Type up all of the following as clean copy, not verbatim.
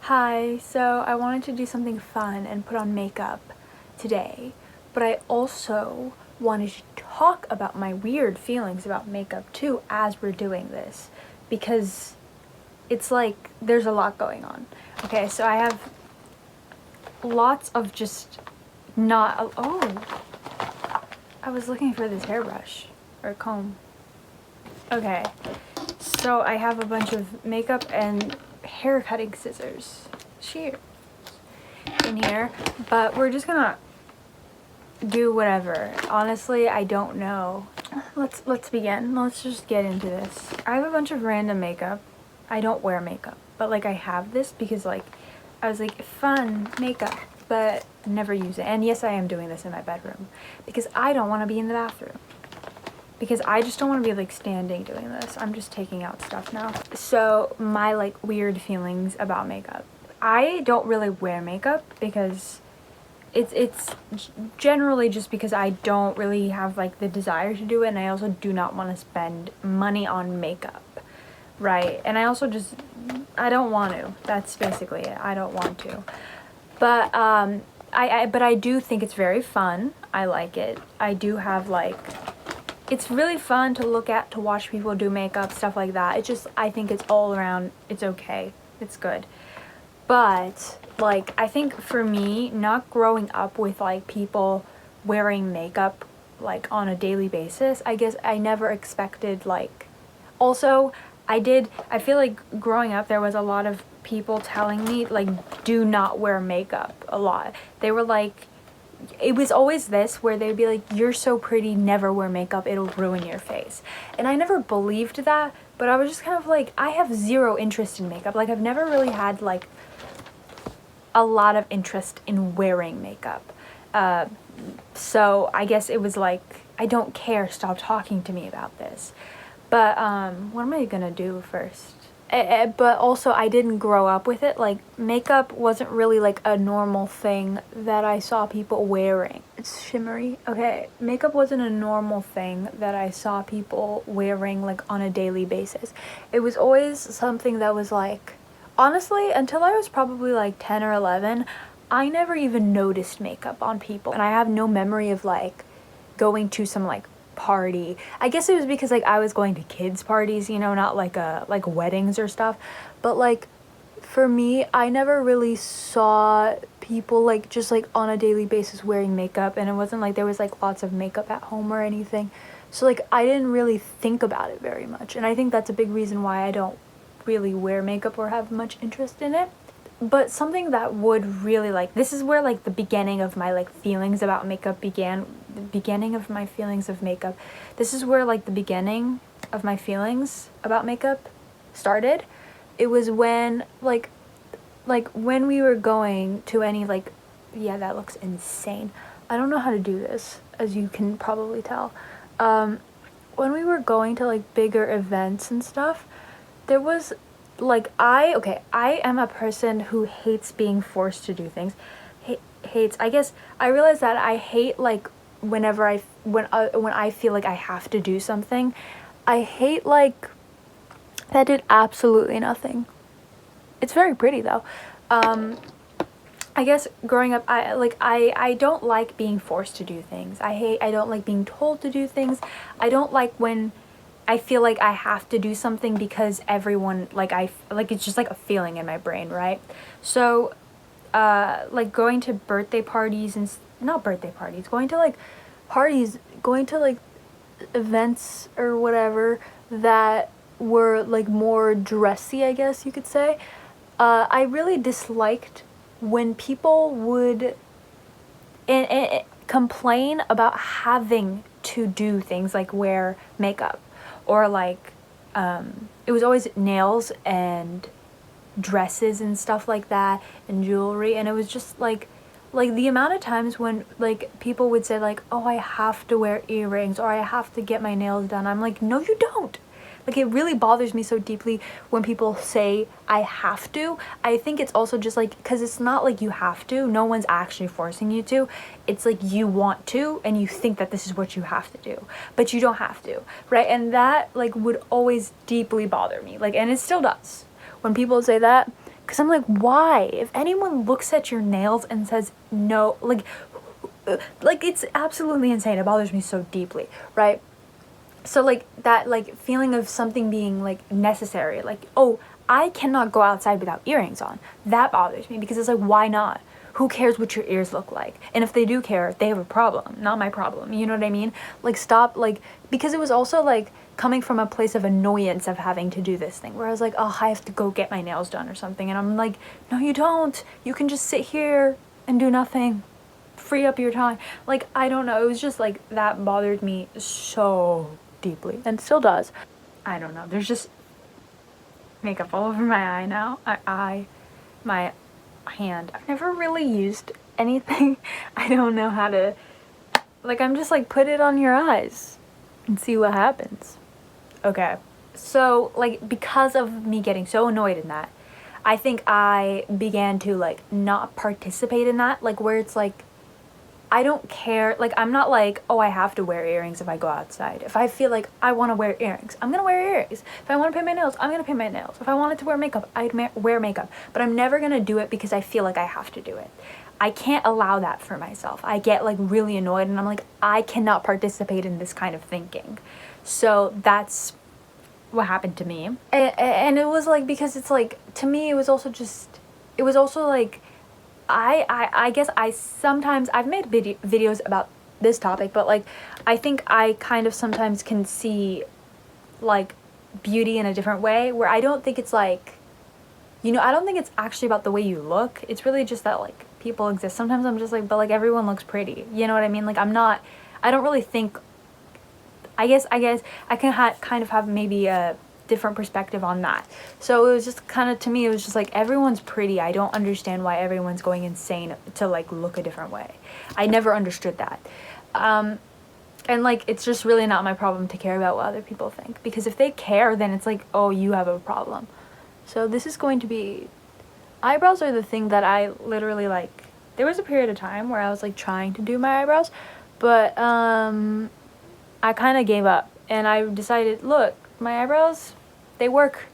Hi, so I wanted to do something fun and put on makeup today, but I also wanted to talk about my weird feelings about makeup too as we're doing this, because it's like there's a lot going on. Okay, so I have lots of just not, oh, I was looking for this hairbrush or comb. Okay, so I have a bunch of makeup and hair cutting scissors, shears in here, but we're just gonna do whatever. Honestly, I don't know. Let's begin. Let's just get into this. I have a bunch of random makeup. I don't wear makeup, but like I have this because like I was like fun makeup, but never use it. And yes, I am doing this in my bedroom because I don't want to be in the bathroom. Because I just don't want to be like standing doing this. I'm just taking out stuff now. So my like weird feelings about makeup. I don't really wear makeup because it's generally just because I don't really have like the desire to do it, and I also do not want to spend money on makeup, right? And I also just I don't want to. That's basically it. I don't want to. But I do think it's very fun. I like it. I do have like it's really fun to look at, to watch people do makeup, stuff like that. It's just, I think it's all around, it's okay. It's good. But, like, I think for me, not growing up with, like, people wearing makeup, like, on a daily basis, I guess I never expected, like, also, I feel like growing up, there was a lot of people telling me, like, do not wear makeup a lot. They were like, it was always this where they'd be like, you're so pretty, never wear makeup, it'll ruin your face. And I never believed that, but I was just kind of like, I have zero interest in makeup. Like, I've never really had like a lot of interest in wearing makeup. So I guess it was like, I don't care, stop talking to me about this. But what am I gonna do first? But also I didn't grow up with it. Like, makeup wasn't really like a normal thing that I saw people wearing. It's shimmery. Okay, makeup wasn't a normal thing that I saw people wearing like on a daily basis. It was always something that was like, honestly, until I was probably like 10 or 11, I never even noticed makeup on people. And I have no memory of like going to some like party. I guess it was because like I was going to kids parties, you know, not like like weddings or stuff. But like for me, I never really saw people like just like on a daily basis wearing makeup, and it wasn't like there was like lots of makeup at home or anything. So like I didn't really think about it very much. And I think that's a big reason why I don't really wear makeup or have much interest in it. But something that would really like, this is where like the beginning of my like feelings about makeup began. The beginning of my feelings of makeup, this is where like the beginning of my feelings about makeup started. It was when like when we were going to any like, yeah, that looks insane. I don't know how to do this, as you can probably tell. When we were going to like bigger events and stuff, there was like I am a person who hates being forced to do things. Hates, I guess I realize that I hate like whenever when I feel like I have to do something. I hate like that did absolutely nothing. It's very pretty though. I guess growing up, I don't like being forced to do things. I don't like being told to do things. I don't like when I feel like I have to do something because everyone, like it's just like a feeling in my brain, right? So, like going to birthday parties and, not birthday parties, going to like parties, going to like events or whatever that were like more dressy, I guess you could say. I really disliked when people would complain about having to do things like wear makeup, or like it was always nails and dresses and stuff like that, and jewelry. And it was just like the amount of times when like people would say like, oh, I have to wear earrings, or I have to get my nails done. I'm like, no, you don't. Like, it really bothers me so deeply when people say I have to. I think it's also just like, because it's not like you have to. No one's actually forcing you to. It's like you want to, and you think that this is what you have to do, but you don't have to, right? And that like would always deeply bother me. Like, and it still does. When people say that, Because I'm like, why? If anyone looks at your nails and says no, like it's absolutely insane. It bothers me so deeply, right? So like that like feeling of something being like necessary, like, oh, I cannot go outside without earrings on. That bothers me because it's like, why not? Who cares what your ears look like? And if they do care, they have a problem, not my problem. You know what I mean? Like, stop, like, because it was also like coming from a place of annoyance of having to do this thing where I was like, oh, I have to go get my nails done or something. And I'm like, no, you don't. You can just sit here and do nothing. Free up your time. Like, I don't know. It was just like that bothered me so deeply and still does. I don't know. There's just makeup all over my eye now. My hand. I've never really used anything. I don't know how to, like, I'm just like, put it on your eyes and see what happens. Okay. So, like, because of me getting so annoyed in that, I think I began to, like, not participate in that. Like, where it's like, I don't care. Like, I'm not like, oh, I have to wear earrings if I go outside. If I feel like I want to wear earrings, I'm going to wear earrings. If I want to paint my nails, I'm going to paint my nails. If I wanted to wear makeup, I'd wear makeup. But I'm never going to do it because I feel like I have to do it. I can't allow that for myself. I get, like, really annoyed and I'm like, I cannot participate in this kind of thinking. So that's what happened to me. And it was, like, because it's, like, to me, it was also like, I guess I sometimes, I've made videos about this topic, but like, I think I kind of sometimes can see like beauty in a different way where I don't think it's like, you know, I don't think it's actually about the way you look. It's really just that like people exist. Sometimes I'm just like, but like everyone looks pretty. You know what I mean? Like I don't really think, I guess I can kind of have maybe a different perspective on that. So it was just kind of, to me, it was just like, everyone's pretty. I don't understand why everyone's going insane to like look a different way. I never understood that. And like, it's just really not my problem to care about what other people think, because if they care, then it's like, oh, you have a problem. So this is going to be, eyebrows are the thing that I literally like, there was a period of time where I was like trying to do my eyebrows, but I kind of gave up and I decided, look, my eyebrows, they work.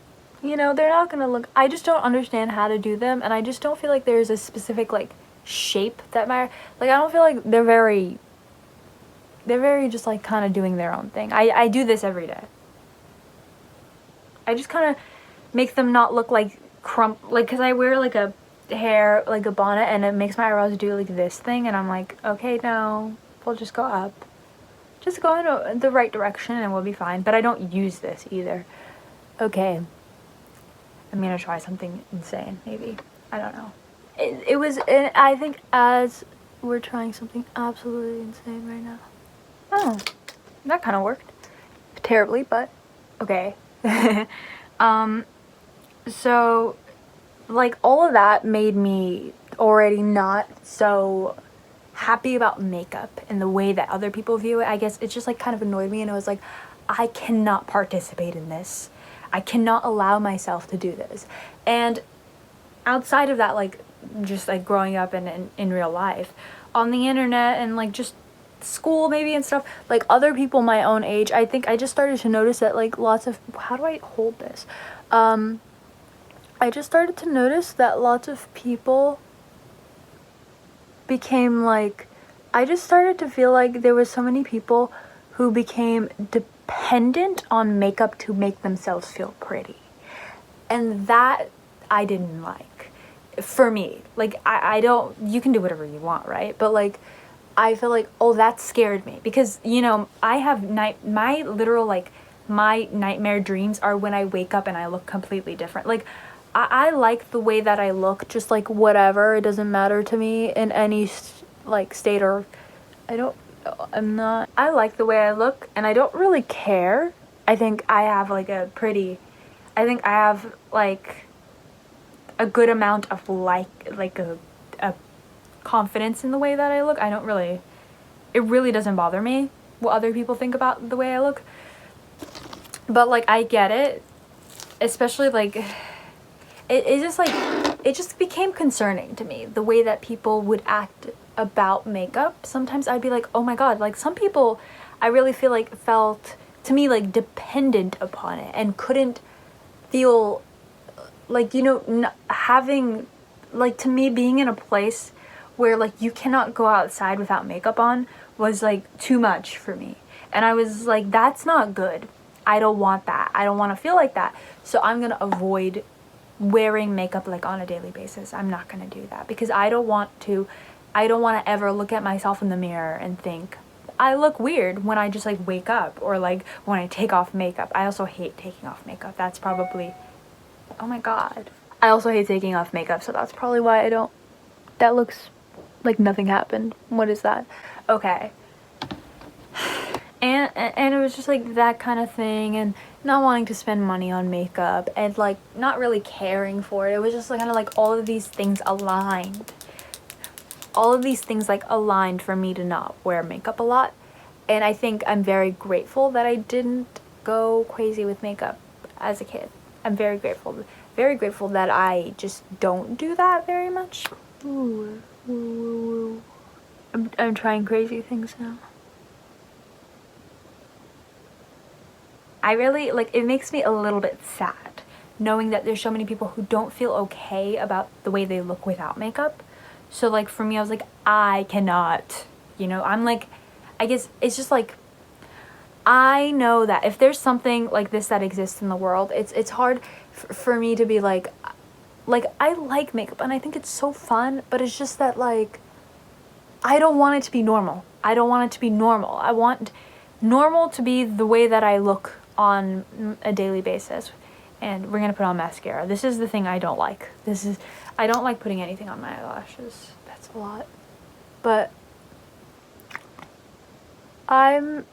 You know, they're not gonna look, I just don't understand how to do them, and I just don't feel like there's a specific like shape that like, I don't feel like they're very just like kind of doing their own thing. I do this every day. I just kind of make them not look like like, because I wear like a hair, like a bonnet, and it makes my eyebrows do like this thing, and I'm like, okay, no, we'll just go up. Just go in the right direction and we'll be fine. But I don't use this either. Okay. I'm gonna try something insane, maybe. I don't know. I think as we're trying something absolutely insane right now. Oh, that kind of worked. Terribly, but okay. So, like, all of that made me already not so happy about makeup and the way that other people view it. I guess it just like kind of annoyed me, and it was like, I cannot participate in this. I cannot allow myself to do this. And outside of that, like just like growing up and in real life, on the internet and like just school maybe and stuff, like other people my own age, I think I just started to notice that like lots of, how do I hold this? I just started to notice that lots of people became like, I just started to feel like there was so many people who became dependent on makeup to make themselves feel pretty. And that I didn't like. For me, like I don't, you can do whatever you want, right? But like, I feel like, oh, that scared me because, you know, I have my literal, like my nightmare dreams are when I wake up and I look completely different. Like, I like the way that I look, just like whatever, it doesn't matter to me in any like state, or I like the way I look and I don't really care. I think I have like I have like a good amount of like a confidence in the way that I look. It really doesn't bother me what other people think about the way I look. But like, I get it, especially like, it just became concerning to me, the way that people would act about makeup. Sometimes I'd be like, oh my god, like some people I really feel like felt, to me, like dependent upon it and couldn't feel like, you know, having, like, to me, being in a place where, like, you cannot go outside without makeup on was, like, too much for me. And I was like, that's not good. I don't want that. I don't want to feel like that. So I'm going to avoid wearing makeup, like, on a daily basis. I'm not going to do that because I don't want to ever look at myself in the mirror and think, I look weird when I just, like, wake up or, like, when I take off makeup. I also hate taking off makeup. That's probably, oh my god. I also hate taking off makeup, so that's probably why I don't, that looks like nothing happened. What is that? Okay. And it was just like that kind of thing, and not wanting to spend money on makeup, and like not really caring for it. It was just like kind of like all of these things aligned. All of these things like aligned for me to not wear makeup a lot. And I think I'm very grateful that I didn't go crazy with makeup as a kid. I'm very grateful that I just don't do that very much. Ooh. I'm trying crazy things now. I really, like, it makes me a little bit sad knowing that there's so many people who don't feel okay about the way they look without makeup. So, like, for me, I was like, I cannot, you know, I'm like, I guess it's just like, I know that if there's something like this that exists in the world, it's hard for me to be like, I like makeup and I think it's so fun, but it's just that, like, I don't want it to be normal. I don't want it to be normal. I want normal to be the way that I look on a daily basis. And we're gonna put on mascara. This is the thing I don't like. I don't like putting anything on my eyelashes. That's a lot. But I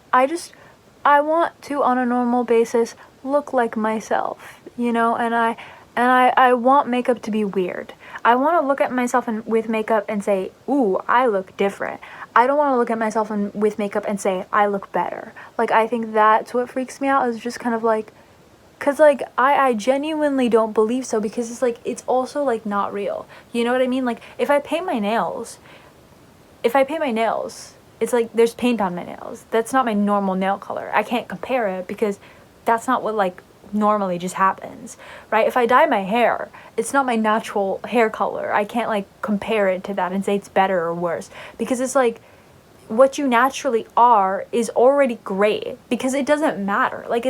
want to, on a normal basis, look like myself, you know, and I want makeup to be weird. I want to look at myself with makeup and say, ooh, I look different. I don't want to look at myself with makeup and say, I look better. Like, I think that's what freaks me out, is just kind of like, because, like, I genuinely don't believe so, because it's, like, it's also, like, not real. You know what I mean? Like, if I paint my nails, it's like there's paint on my nails. That's not my normal nail color. I can't compare it because that's not what, like, normally just happens, right? If I dye my hair, it's not my natural hair color. I can't, like, compare it to that and say it's better or worse, because it's like what you naturally are is already great, because it doesn't matter. Like,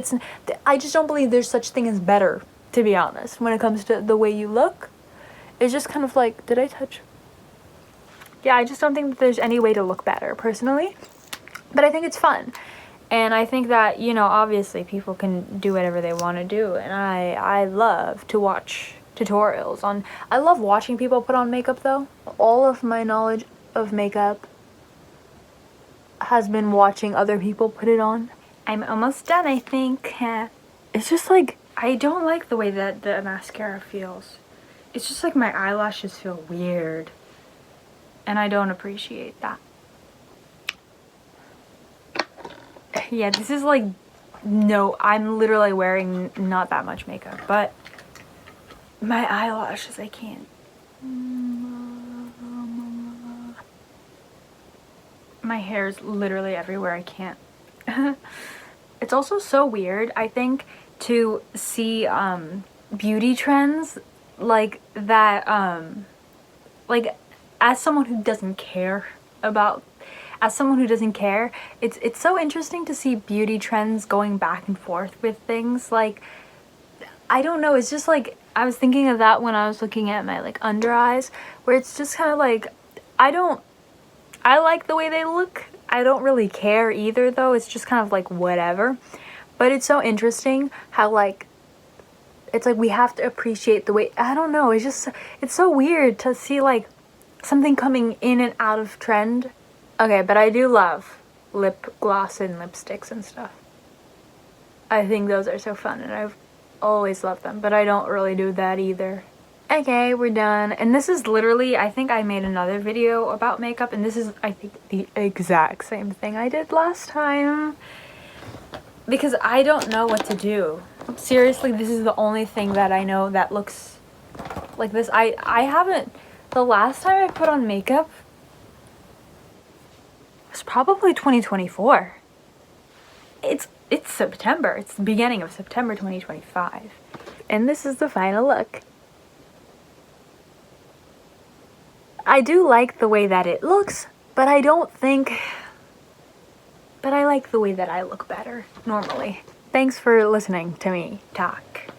I just don't believe there's such thing as better, to be honest, when it comes to the way you look. It's just kind of like, did I touch? Yeah, I just don't think that there's any way to look better, personally. But I think it's fun. And I think that, you know, obviously people can do whatever they want to do. And I love to watch tutorials on... I love watching people put on makeup, though. All of my knowledge of makeup has been watching other people put it on. I'm almost done, I think. It's just like, I don't like the way that the mascara feels. It's just like my eyelashes feel weird. And I don't appreciate that. Yeah, this is like, no, I'm literally wearing not that much makeup, but my eyelashes, I can't. My hair is literally everywhere, I can't. It's also so weird, I think, to see beauty trends like that, like, as someone who doesn't care, it's so interesting to see beauty trends going back and forth with things. Like, I don't know, it's just like, I was thinking of that when I was looking at my, like, under eyes, where it's just kind of like, I like the way they look. I don't really care either, though. It's just kind of like whatever. But it's so interesting how, like, it's like we have to appreciate the way, I don't know, it's just, it's so weird to see, like, something coming in and out of trend. Okay, but I do love lip gloss and lipsticks and stuff. I think those are so fun, and I've always loved them, but I don't really do that either. Okay, we're done. And this is literally, I think I made another video about makeup, and this is, I think, the exact same thing I did last time. Because I don't know what to do. Seriously, this is the only thing that I know that looks like this. I haven't, the last time I put on makeup was probably 2024. It's September. It's the beginning of September 2025. And this is the final look. I do like the way that it looks, but I don't think, but I like the way that I look better normally. Thanks for listening to me talk.